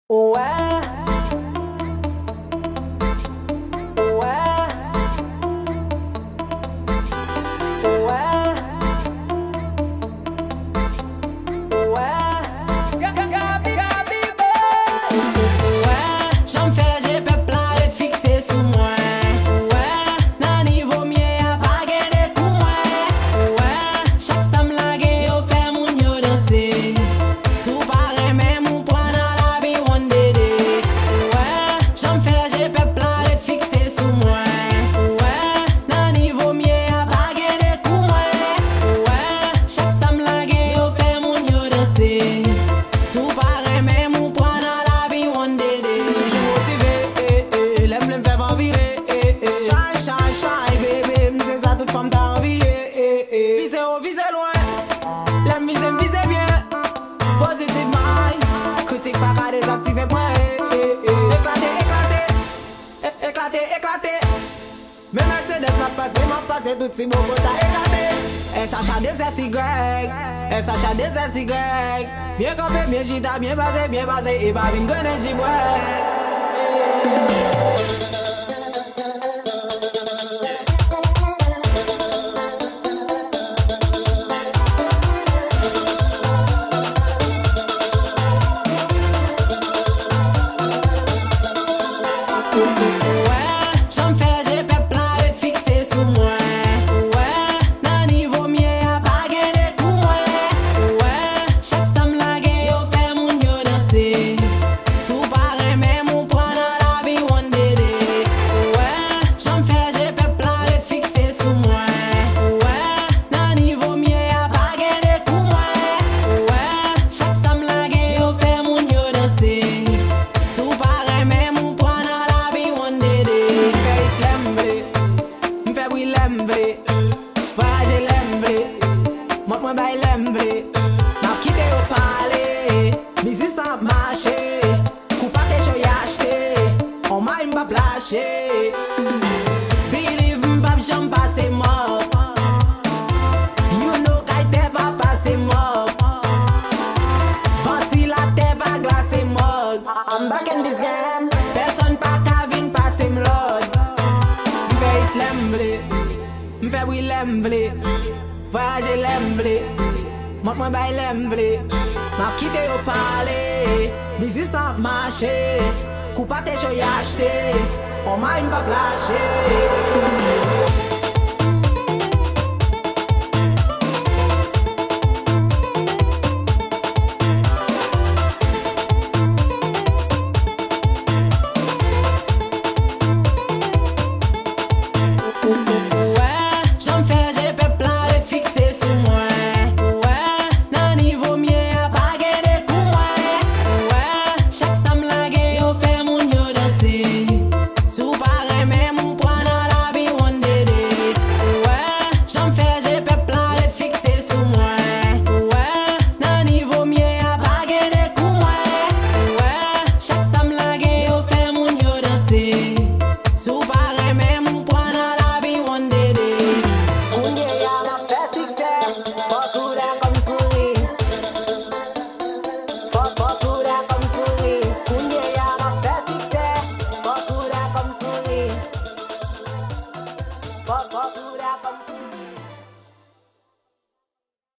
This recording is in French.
Ouais, ouais, ouais, ouais. Ouais, j'en fais, j'ai peuple à être fixé sous moi. Ouais, nan niveau mien y'a pas gagné pour moi. Ouais, chaque sam la gen yo fait moun yo danser. Sou pare même ou prend dans la vie one day day. Ouais, j'en fais, j'ai peuple à être fixé sous moi. Ouais, nan niveau mien y'a pas gagné pour moi. Ouais, chaque sam la gen yo fait moun yo danser. Sou pare même ou prend dans la vie one day day. J'suis motivé, l'aime fait pas virer. Shine, shine, shine, baby, c'est ça toute femme t'a envie. Visez haut, visez loin, l'aime visez bien. Positive mind, critique pas qu'à désactiver point. Éclater. Mais Mercedes m'a passé tout si mon pote a éclaté. SH-A-D-S-Y, SH-A-D-S-Y. Bien campé, bien gita, bien basé, et pas une gonne j'y bois. Ouais, j'en fais, j'ai peuple à être fixé sous moi. Ouais, nan niveau mien y'a pas gagné pour moi. Ouais, chaque sam la gen yo fait moun yo danser. Sou pare même ou prend dans la vie one day day. Ouais, j'en fais, j'ai peuple à être fixé sous moi. Ouais, nan niveau mien y'a pas gagné pour moi. Ouais, chaque sam la gen yo fait moun yo danser. Sou pare même ou prend dans la vie one day day. M'fait oui lemblé, voyager lemblé, moi bay lemblé. M'a quitté au palais, musique sans marché, coupa tes choy acheté, on m'a pas lâché. Believe m'pap j'en passe mort, you know kay te pas passé mort. Ventilateur pas glacé mort. I'm back in this game, personne pas ka vin passer m'lord. M'fait lemblé, m'fait oui lemblé, voyager lemblé, moi bay lemblé. M'a quitté au palais, musique sans marché, coupa tes choy acheté, on m'a pas lâché.